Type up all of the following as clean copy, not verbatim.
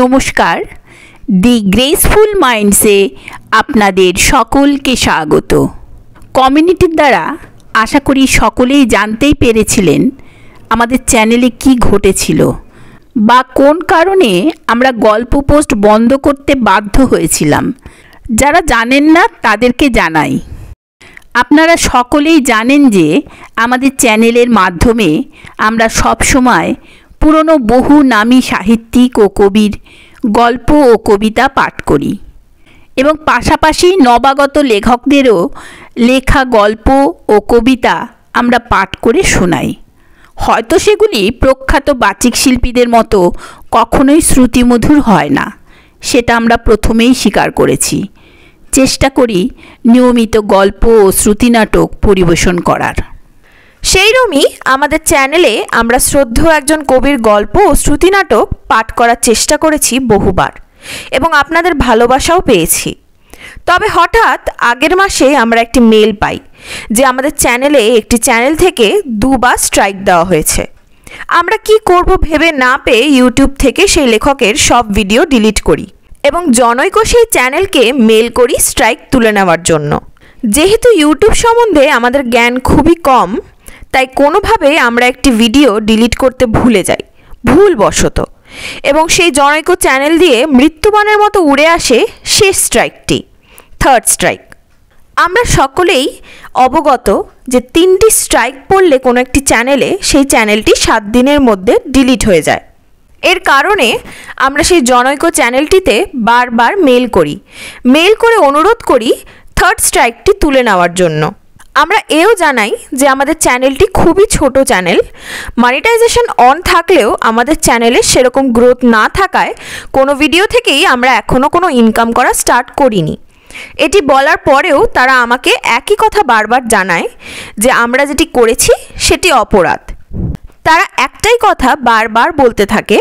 নমস্কার, দি গ্রেসফুল মাইন্ডসে আপনাদের সকলকে স্বাগত। কমিউনিটির দ্বারা আশা করি সকলেই জানতেই পেরেছিলেন আমাদের চ্যানেলে কি ঘটেছিল বা কোন কারণে আমরা গল্প পোস্ট বন্ধ করতে বাধ্য হয়েছিলাম। যারা জানেন না তাদেরকে জানাই, আপনারা সকলেই জানেন যে আমাদের চ্যানেলের মাধ্যমে আমরা সবসময় পুরনো বহু নামী সাহিত্যিক ও কবির গল্প ও কবিতা পাঠ করি এবং পাশাপাশি নবাগত লেখকদেরও লেখা গল্প ও কবিতা আমরা পাঠ করে শোনাই। হয়তো সেগুলি প্রখ্যাত বাচিক শিল্পীদের মতো কখনোই শ্রুতিমধুর হয় না, সেটা আমরা প্রথমেই স্বীকার করেছি। চেষ্টা করি নিয়মিত গল্প ও শ্রুতিনাটক পরিবেশন করার। সেইরকমই আমাদের চ্যানেলে আমরা শ্রদ্ধেয় একজন কবির গল্প ও শ্রুতিনাটক পাঠ করার চেষ্টা করেছি বহুবার এবং আপনাদের ভালোবাসাও পেয়েছি। তবে হঠাৎ আগের মাসে আমরা একটি মেল পাই যে আমাদের চ্যানেলে একটি চ্যানেল থেকে দুবার স্ট্রাইক দেওয়া হয়েছে। আমরা কি করব ভেবে না পেয়ে ইউটিউব থেকে সেই লেখকের সব ভিডিও ডিলিট করি এবং জনৈক সেই চ্যানেলকে মেল করি স্ট্রাইক তুলে নেওয়ার জন্য। যেহেতু ইউটিউব সম্বন্ধে আমাদের জ্ঞান খুবই কম, তাই কোনোভাবে আমরা একটি ভিডিও ডিলিট করতে ভুলে যাই ভুলবশত, এবং সেই জনৈক চ্যানেল দিয়ে মৃত্যুবাণের মতো উড়ে আসে শেষ স্ট্রাইকটি, থার্ড স্ট্রাইক। আমরা সকলেই অবগত যে 3টি স্ট্রাইক পড়লে কোনো একটি চ্যানেলে সেই চ্যানেলটি 7 দিনের মধ্যে ডিলিট হয়ে যায়। এর কারণে আমরা সেই জনৈক চ্যানেলটিতে বারবার মেল করে অনুরোধ করি থার্ড স্ট্রাইকটি তুলে নেওয়ার জন্য। আমরা এও জানাই যে আমাদের চ্যানেলটি খুবই ছোট চ্যানেল, মনিটাইজেশন অন থাকলেও আমাদের চ্যানেলে সেরকম গ্রোথ না থাকায় কোনো ভিডিও থেকেই আমরা এখনও কোনো ইনকাম করা স্টার্ট করিনি। এটি বলার পরেও তারা আমাকে একই কথা বারবার জানায় যে আমরা যেটি করেছি সেটি অপরাধ। তারা একটাই কথা বারবার বলতে থাকে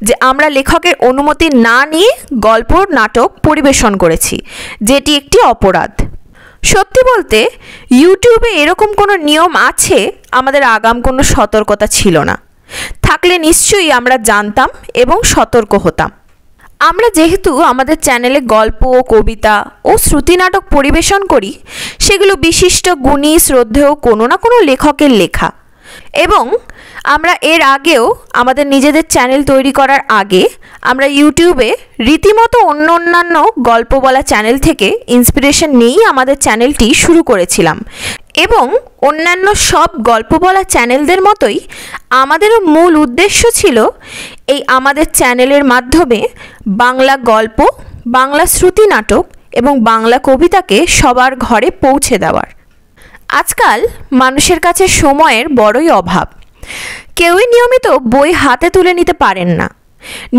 যে আমরা লেখকের অনুমতি না নিয়ে গল্প নাটক পরিবেশন করেছি, যেটি একটি অপরাধ। সত্যি বলতে ইউটিউবে এরকম কোনো নিয়ম আছে আমাদের আগাম কোনো সতর্কতা ছিল না। থাকলে নিশ্চয়ই আমরা জানতাম এবং সতর্ক হতাম। আমরা যেহেতু আমাদের চ্যানেলে গল্প ও কবিতা ও শ্রুতিনাটক পরিবেশন করি, সেগুলো বিশিষ্ট গুণী শ্রদ্ধেয় কোনো না কোনো লেখকের লেখা, এবং আমরা এর আগেও আমাদের নিজেদের চ্যানেল তৈরি করার আগে আমরা ইউটিউবে রীতিমতো অন্যান্য গল্প বলা চ্যানেল থেকে ইন্সপিরেশন নিয়েই আমাদের চ্যানেলটি শুরু করেছিলাম, এবং অন্যান্য সব গল্প বলা চ্যানেলদের মতোই আমাদেরও মূল উদ্দেশ্য ছিল এই আমাদের চ্যানেলের মাধ্যমে বাংলা গল্প, বাংলা শ্রুতিনাটক এবং বাংলা কবিতাকে সবার ঘরে পৌঁছে দেওয়ার। আজকাল মানুষের কাছে সময়ের বড়ই অভাব। কেউই নিয়মিত বই হাতে তুলে নিতে পারেন না।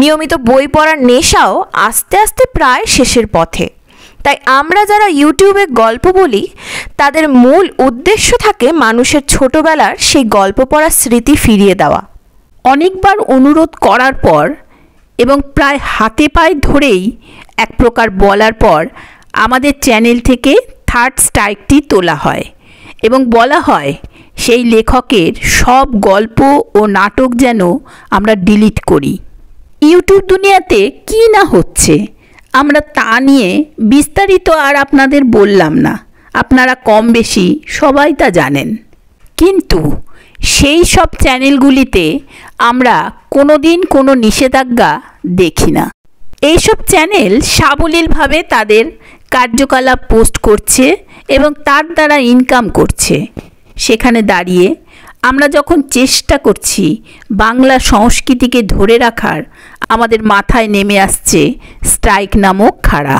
নিয়মিত বই পড়ার নেশাও আস্তে আস্তে প্রায় শেষের পথে। তাই আমরা যারা ইউটিউবে গল্প বলি, তাদের মূল উদ্দেশ্য থাকে মানুষের ছোটবেলার সেই গল্প পড়ার স্মৃতি ফিরিয়ে দেওয়া। অনেকবার অনুরোধ করার পর এবং প্রায় হাতে পায়ে ধরেই এক প্রকার বলার পর আমাদের চ্যানেল থেকে থার্ড স্ট্রাইকটি তোলা হয় এবং বলা হয় সেই লেখকের সব গল্প ও নাটক যেন আমরা ডিলিট করি। ইউটিউব দুনিয়াতে কি না হচ্ছে আমরা তা নিয়ে বিস্তারিত আর আপনাদের বললাম না, আপনারা কম বেশি সবাই তা জানেন। কিন্তু সেই সব চ্যানেলগুলিতে আমরা কোনোদিন কোনো নিষেধাজ্ঞা দেখি না। এইসব চ্যানেল সাবলীলভাবে তাদের কার্যকলাপ পোস্ট করছে এবং তার দ্বারা ইনকাম করছে। সেখানে দাঁড়িয়ে আমরা যখন চেষ্টা করছি বাংলা সংস্কৃতিকে ধরে রাখার, আমাদের মাথায় নেমে আসছে স্ট্রাইক নামক খাড়া।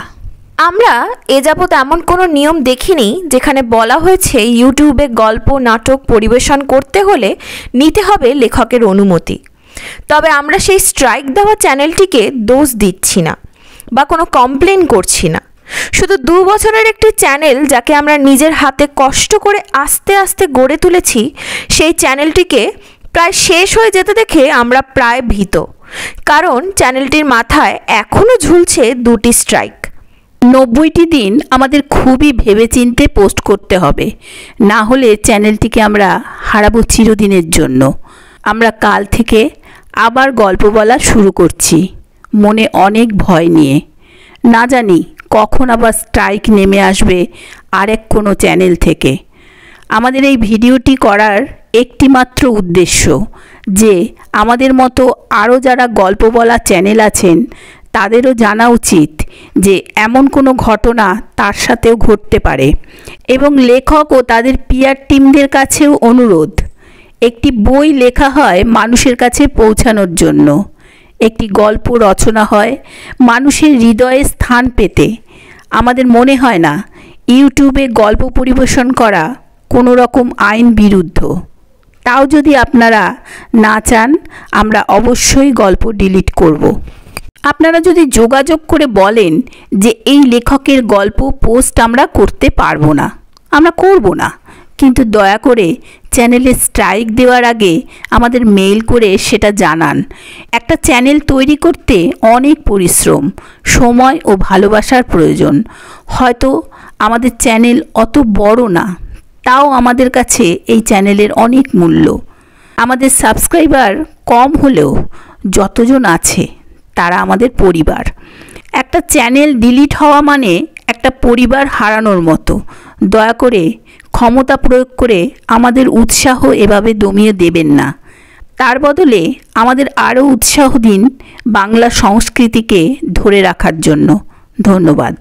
আমরা এ যাবৎ এমন কোনো নিয়ম দেখিনি যেখানে বলা হয়েছে ইউটিউবে গল্প নাটক পরিবেশন করতে হলে নিতে হবে লেখকের অনুমতি। তবে আমরা সেই স্ট্রাইক দেওয়া চ্যানেলটিকে দোষ দিচ্ছি না বা কোনো কমপ্লেন করছি না। শুধু 2 বছরের একটি চ্যানেল যাকে আমরা নিজের হাতে কষ্ট করে আস্তে আস্তে গড়ে তুলেছি, সেই চ্যানেলটিকে প্রায় শেষ হয়ে যেতে দেখে আমরা প্রায় ভীত, কারণ চ্যানেলটির মাথায় এখনও ঝুলছে 2টি স্ট্রাইক। 90টি দিন আমাদের খুবই ভেবেচিন্তে পোস্ট করতে হবে, না হলে চ্যানেলটিকে আমরা হারাবো চিরদিনের জন্য। আমরা কাল থেকে আবার গল্প বলা শুরু করছি। মনে অনেক ভয় নিয়ে। না জানি কখন আবার স্ট্রাইক নেমে আসবে আরেক কোনো চ্যানেল থেকে। আমাদের এই ভিডিওটি করার একটি মাত্র উদ্দেশ্য যে আমাদের মতো আরও যারা গল্প বলা চ্যানেল আছেন তাদেরও জানা উচিত যে এমন কোনো ঘটনা তার সাথেও ঘটতে পারে। এবং লেখক ও তাদের পিআর টিমদের কাছেও অনুরোধ, একটি বই লেখা হয় মানুষের কাছে পৌঁছানোর জন্য, একটি গল্প রচনা হয় মানুষের হৃদয়ে স্থান পেতে। আমাদের মনে হয় না ইউটিউবে গল্প পরিবেশন করা কোনো রকম আইন বিরুদ্ধ। তাও যদি আপনারা না চান, আমরা অবশ্যই গল্প ডিলিট করব। আপনারা যদি যোগাযোগ করে বলেন যে এই লেখকের গল্প পোস্ট আমরা করতে পারবো না, আমরা করব না, কিন্তু দয়া করে চ্যানেলে স্ট্রাইক দেওয়ার আগে আমাদের মেইল করে সেটা জানান। একটা চ্যানেল তৈরি করতে অনেক পরিশ্রম, সময় ও ভালোবাসার প্রয়োজন। হয়তো আমাদের চ্যানেল অত বড় না, তাও আমাদের কাছে এই চ্যানেলের অনেক মূল্য। আমাদের সাবস্ক্রাইবার কম হলেও যতজন আছে তারা আমাদের পরিবার। একটা চ্যানেল ডিলিট হওয়া মানে একটা পরিবার হারানোর মতো। দয়া করে ক্ষমতা প্রয়োগ করে আমাদের উৎসাহ এভাবে দমিয়ে দেবেন না। তার বদলে আমাদের আরও উৎসাহ দিন বাংলা সংস্কৃতিকে ধরে রাখার জন্য। ধন্যবাদ।